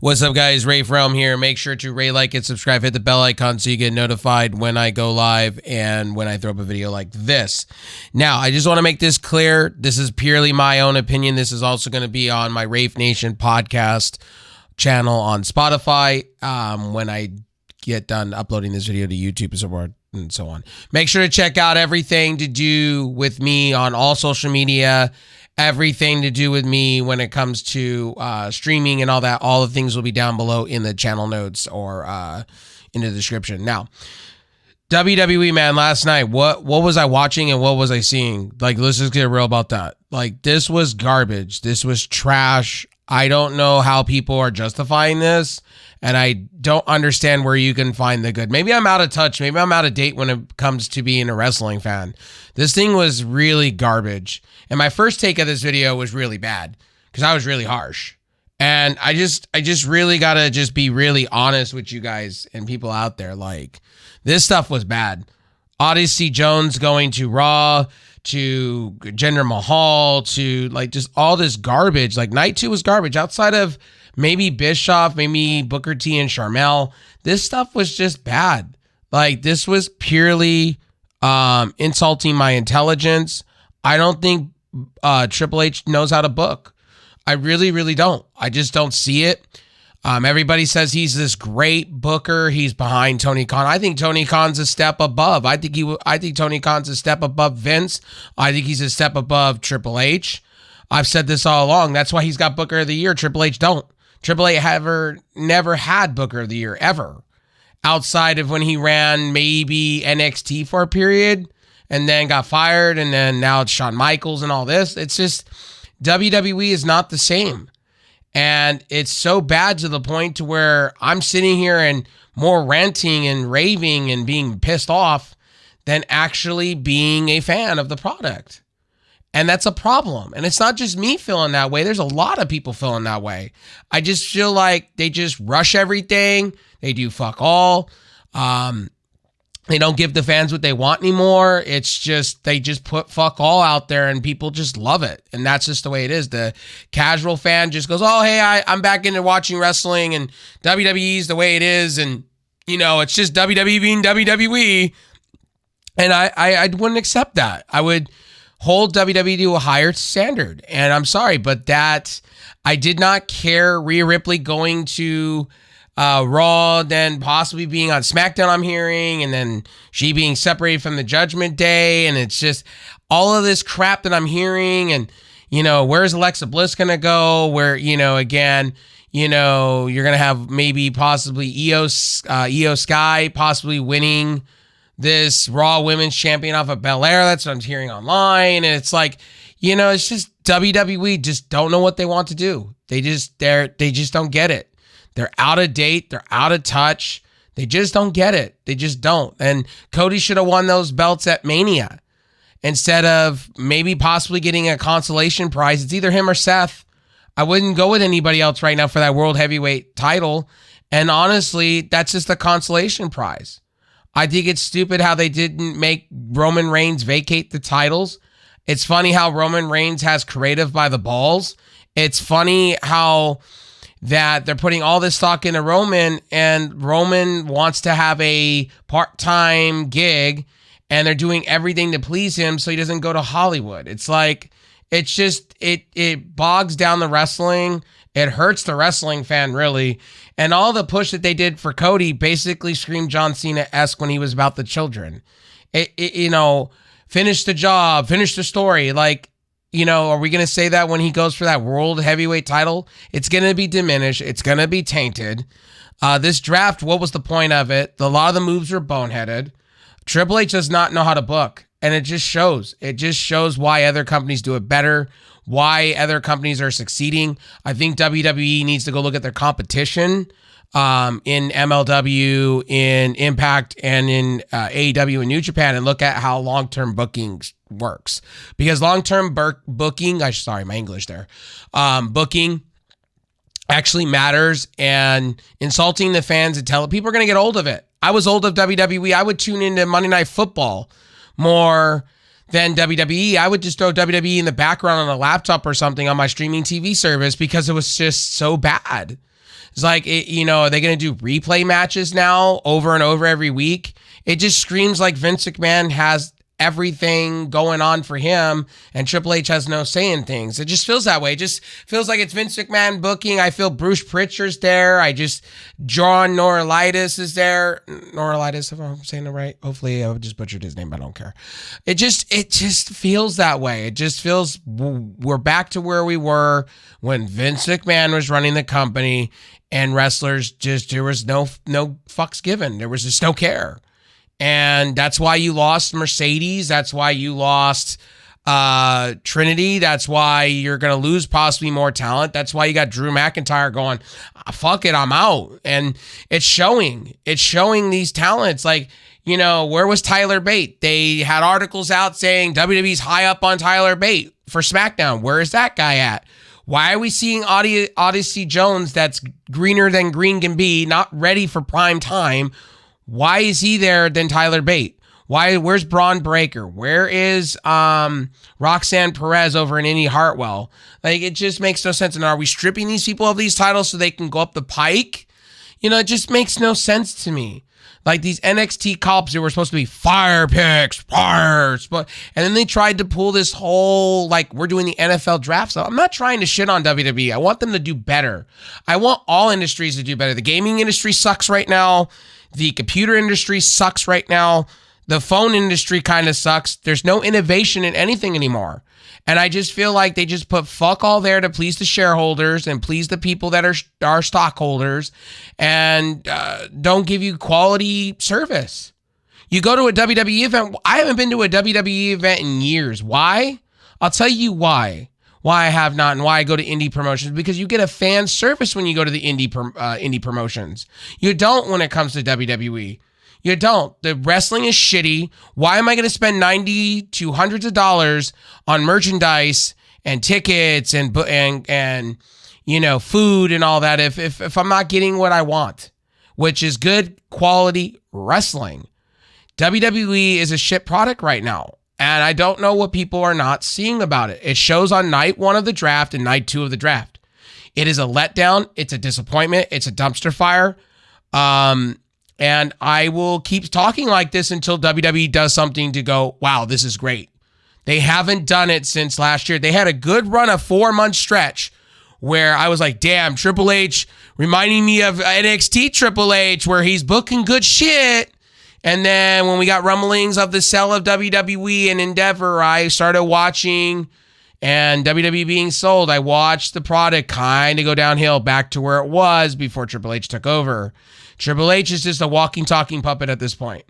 What's up, guys? Ray Realm here. Make sure to rate, like, and subscribe. Hit the bell icon so you get notified when I go live and when I throw up a video like this. Now, I just want to make this clear. This is purely my own opinion. This is also going to be on my Rafe Nation podcast channel on Spotify when I get done uploading this video to YouTube and so on. Make sure to check out everything to do with me on all social media. Everything to do with me when it comes to streaming and all that. All the things will be down below in the channel notes or in the description. Now, WWE, man, last night, what was I watching and what was I seeing? Like, let's just get real about that. Like, this was garbage. This was trash. I don't know how people are justifying this, and I don't understand where you can find the good. Maybe I'm out of touch. Maybe I'm out of date when it comes to being a wrestling fan. This thing was really garbage. And my first take of this video was really bad because I was really harsh. And I just really got to just be really honest with you guys and people out there. Like, this stuff was bad. Odyssey Jones going to Raw, to Jinder Mahal, to like just all this garbage. Like, night 2 was garbage. Outside of maybe Bischoff, maybe Booker T and Sharmell, this stuff was just bad. Like, this was purely insulting my intelligence. I don't think Triple H knows how to book. I really, really don't. I just don't see it. Everybody says he's this great booker. He's behind Tony Khan. I think Tony Khan's a step above. I think Tony Khan's a step above Vince. I think he's a step above Triple H. I've said this all along. That's why he's got Booker of the Year. Triple H don't. Triple H never had Booker of the Year ever, outside of when he ran maybe NXT for a period and then got fired, and then now it's Shawn Michaels and all this. It's just WWE is not the same. And it's so bad to the point to where I'm sitting here and more ranting and raving and being pissed off than actually being a fan of the product. And that's a problem. And it's not just me feeling that way. There's a lot of people feeling that way. I just feel like they just rush everything. They do fuck all. They don't give the fans what they want anymore. It's just, they just put fuck all out there and people just love it. And that's just the way it is. The casual fan just goes, oh, hey, I'm back into watching wrestling and WWE's the way it is. And, you know, it's just WWE being WWE. And I wouldn't accept that. I would hold WWE to a higher standard. And I'm sorry, but that, I did not care Rhea Ripley going to Raw, then possibly being on SmackDown, I'm hearing, and then she being separated from the Judgment Day, and it's just all of this crap that I'm hearing, and, you know, where's Alexa Bliss gonna go, where, you know, again, you know, you're gonna have maybe possibly Io Sky possibly winning this Raw Women's Champion off of Belair. That's what I'm hearing online, and it's like, you know, it's just WWE just don't know what they want to do. They just don't get it. They're out of date. They're out of touch. They just don't get it. They just don't. And Cody should have won those belts at Mania instead of maybe possibly getting a consolation prize. It's either him or Seth. I wouldn't go with anybody else right now for that World Heavyweight title. And honestly, that's just a consolation prize. I think it's stupid how they didn't make Roman Reigns vacate the titles. It's funny how Roman Reigns has creative by the balls. It's funny how that they're putting all this stock into Roman, and Roman wants to have a part-time gig, and they're doing everything to please him so he doesn't go to Hollywood. It's like, it's just, it bogs down the wrestling. It hurts the wrestling fan, really. And all the push that they did for Cody basically screamed John Cena-esque when he was about the children. You know, finish the job, finish the story. Like, you know, are we going to say that when he goes for that World Heavyweight title? It's going to be diminished. It's going to be tainted. This draft, what was the point of it? A lot of the moves were boneheaded. Triple H does not know how to book, and it just shows. It just shows why other companies do it better, why other companies are succeeding. I think WWE needs to go look at their competition in MLW, in Impact, and in AEW and New Japan, and look at how long-term booking works. Because long-term booking, sorry, my English there, booking actually matters, and insulting the fans and people are going to get old of it. I was old of WWE. I would tune into Monday Night Football more than WWE. I would just throw WWE in the background on a laptop or something on my streaming TV service because it was just so bad. It's like, are they going to do replay matches now over and over every week? It just screams like Vince McMahon has everything going on for him and Triple H has no say in things. It just feels that way. It just feels like it's Vince McMahon booking. I feel Bruce Pritchard's there. John Laurinaitis is there. Laurinaitis, if I'm saying it right. Hopefully I just butchered his name, but I don't care. It just feels that way. It just feels we're back to where we were when Vince McMahon was running the company and wrestlers there was no fucks given. There was just no care. And that's why you lost Mercedes. That's why you lost Trinity. That's why you're going to lose possibly more talent. That's why you got Drew McIntyre going, fuck it, I'm out. And it's showing. It's showing these talents. Like, where was Tyler Bate? They had articles out saying WWE's high up on Tyler Bate for SmackDown. Where is that guy at? Why are we seeing Odyssey Jones that's greener than green can be, not ready for prime time? Why is he there than Tyler Bate? Where's Braun Breaker? Where is Roxanne Perez over in Indy Hartwell? Like, it just makes no sense. And are we stripping these people of these titles so they can go up the pike? It just makes no sense to me. Like these NXT cops who were supposed to be fire picks, and then they tried to pull this whole, like, we're doing the NFL draft. So I'm not trying to shit on WWE. I want them to do better. I want all industries to do better. The gaming industry sucks right now. The computer industry sucks right now. The phone industry kind of sucks. There's no innovation in anything anymore. And I just feel like they just put fuck all there to please the shareholders and please the people that are stockholders and don't give you quality service. You go to a WWE event. I haven't been to a WWE event in years. Why? I'll tell you why. Why I have not and why I go to indie promotions, because you get a fan service when you go to the indie promotions. You don't when it comes to WWE. You don't. The wrestling is shitty. Why am I going to spend $90 to hundreds of dollars on merchandise and tickets and food and all that if I'm not getting what I want, which is good quality wrestling? WWE is a shit product right now. And I don't know what people are not seeing about it. It shows on night 1 of the draft and night 2 of the draft. It is a letdown. It's a disappointment. It's a dumpster fire. And I will keep talking like this until WWE does something to go, wow, this is great. They haven't done it since last year. They had a good run, a 4-month stretch where I was like, damn, Triple H reminding me of NXT Triple H where he's booking good shit. And then when we got rumblings of the sale of WWE and Endeavor, I started watching, and WWE being sold, I watched the product kind of go downhill back to where it was before Triple H took over. Triple H is just a walking, talking puppet at this point.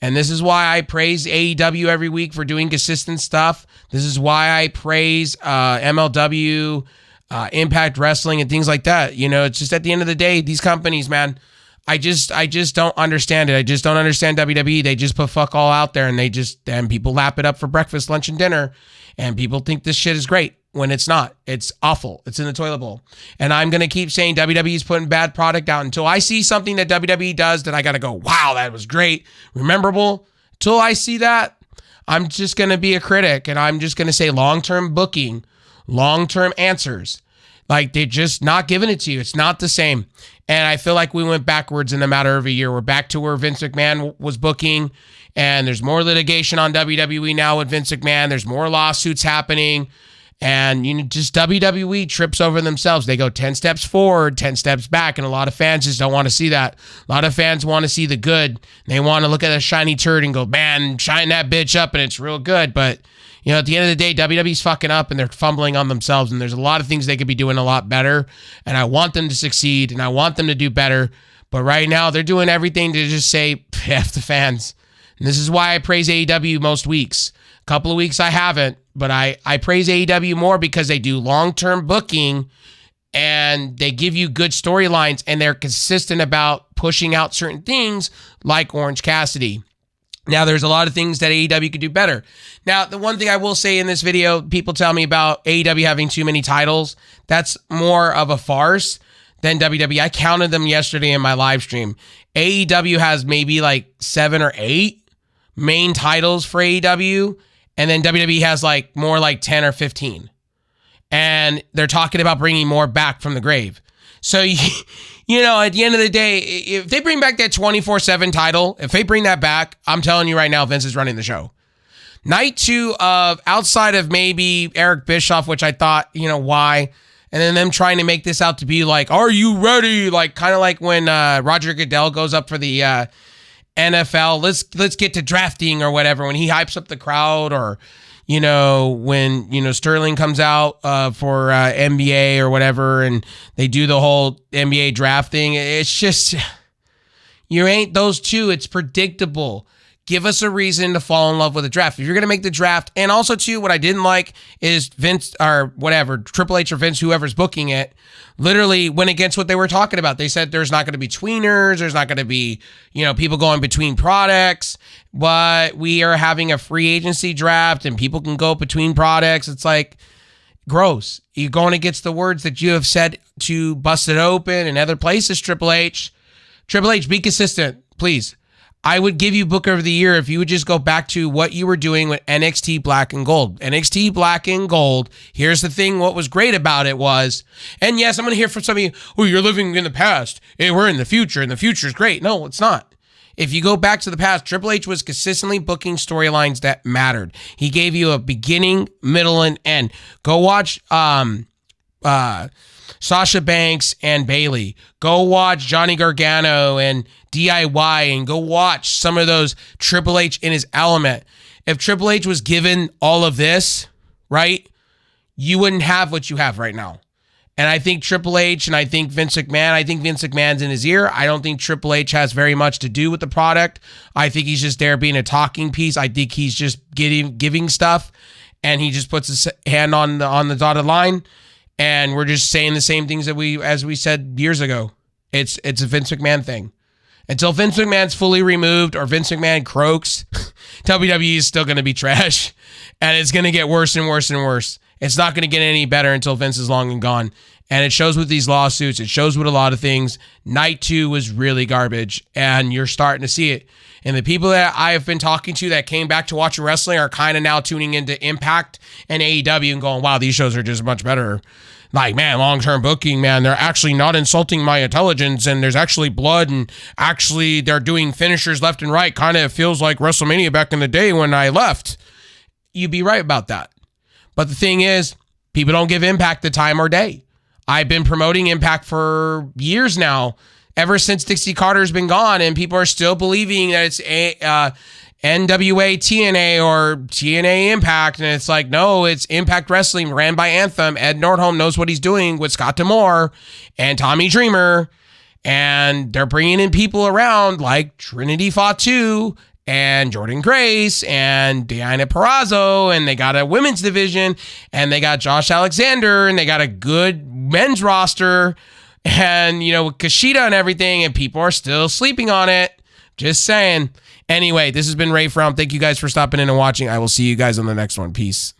And this is why I praise AEW every week for doing consistent stuff. This is why I praise MLW, Impact Wrestling, and things like that. It's just at the end of the day, these companies, man, I just don't understand it. I just don't understand WWE. They just put fuck all out there, and people lap it up for breakfast, lunch, and dinner, and people think this shit is great when it's not. It's awful. It's in the toilet bowl. And I'm going to keep saying WWE is putting bad product out until I see something that WWE does that I got to go, wow, that was great, memorable. Until I see that, I'm just going to be a critic, and I'm just going to say long-term booking, long-term answers. Like, they're just not giving it to you. It's not the same. And I feel like we went backwards in a matter of a year. We're back to where Vince McMahon was booking, and there's more litigation on WWE now with Vince McMahon. There's more lawsuits happening, and just WWE trips over themselves. They go 10 steps forward, 10 steps back, and a lot of fans just don't want to see that. A lot of fans want to see the good. They want to look at a shiny turd and go, man, shine that bitch up, and it's real good. But at the end of the day, WWE's fucking up and they're fumbling on themselves, and there's a lot of things they could be doing a lot better, and I want them to succeed and I want them to do better. But right now, they're doing everything to just say, F the fans. And this is why I praise AEW most weeks. A couple of weeks I haven't, but I praise AEW more because they do long-term booking and they give you good storylines, and they're consistent about pushing out certain things like Orange Cassidy. Now, there's a lot of things that AEW could do better. Now, the one thing I will say in this video, people tell me about AEW having too many titles. That's more of a farce than WWE. I counted them yesterday in my live stream. AEW has maybe like 7 or 8 main titles for AEW, and then WWE has more like 10 or 15. And they're talking about bringing more back from the grave. So, you know, at the end of the day, if they bring back that 24/7 title, if they bring that back, I'm telling you right now, Vince is running the show. Night 2 of, outside of maybe Eric Bischoff, which I thought, you know, why? And then them trying to make this out to be like, are you ready? Like, kind of like when Roger Goodell goes up for the NFL, let's get to drafting or whatever, when he hypes up the crowd, or, you know, when, you know, Sterling comes out for NBA or whatever, and they do the whole NBA draft thing. It's just, you ain't those two. It's predictable. Give us a reason to fall in love with the draft. If you're going to make the draft, and also too, what I didn't like is Vince, or whatever, Triple H or Vince, whoever's booking it, literally went against what they were talking about. They said there's not going to be tweeners, there's not going to be, you know, people going between products, but we are having a free agency draft and people can go between products. It's like, gross. You're going against the words that you have said to Bust It Open and other places, Triple H. Triple H, be consistent, please. I would give you Booker of the Year if you would just go back to what you were doing with NXT Black and Gold. NXT Black and Gold, here's the thing, what was great about it was, and yes, I'm going to hear from some of you, oh, you're living in the past. Hey, we're in the future, and the future is great. No, it's not. If you go back to the past, Triple H was consistently booking storylines that mattered. He gave you a beginning, middle, and end. Go watch Sasha Banks and Bayley. Go watch Johnny Gargano and DIY, and go watch some of those Triple H in his element. If Triple H was given all of this, right, you wouldn't have what you have right now. And I think Triple H and I think Vince McMahon's in his ear. I don't think Triple H has very much to do with the product. I think he's just there being a talking piece. I think he's just giving stuff, and he just puts his hand on the dotted line. And we're just saying the same things that as we said years ago. It's a Vince McMahon thing. Until Vince McMahon's fully removed or Vince McMahon croaks, WWE is still going to be trash. And it's going to get worse and worse and worse. It's not going to get any better until Vince is long and gone. And it shows with these lawsuits. It shows with a lot of things. Night 2 was really garbage. And you're starting to see it. And the people that I have been talking to that came back to watch wrestling are kind of now tuning into Impact and AEW and going, wow, these shows are just much better. Like, man, long-term booking, man, they're actually not insulting my intelligence, and there's actually blood, and actually they're doing finishers left and right. Kind of feels like WrestleMania back in the day when I left. You'd be right about that. But the thing is, people don't give Impact the time or day. I've been promoting Impact for years now, ever since Dixie Carter's been gone, and people are still believing that it's NWA TNA or TNA Impact, and it's like, no, it's Impact Wrestling ran by Anthem. Ed Nordholm knows what he's doing with Scott D'Amore and Tommy Dreamer, and they're bringing in people around like Trinity Fatu and Jordan Grace and Diana Perrazzo, and they got a women's division, and they got Josh Alexander, and they got a good men's roster, and, you know, with Kushida and everything, and people are still sleeping on it. Just saying. Anyway, this has been Ray Fromm. Thank you guys for stopping in and watching. I will see you guys on the next one. Peace.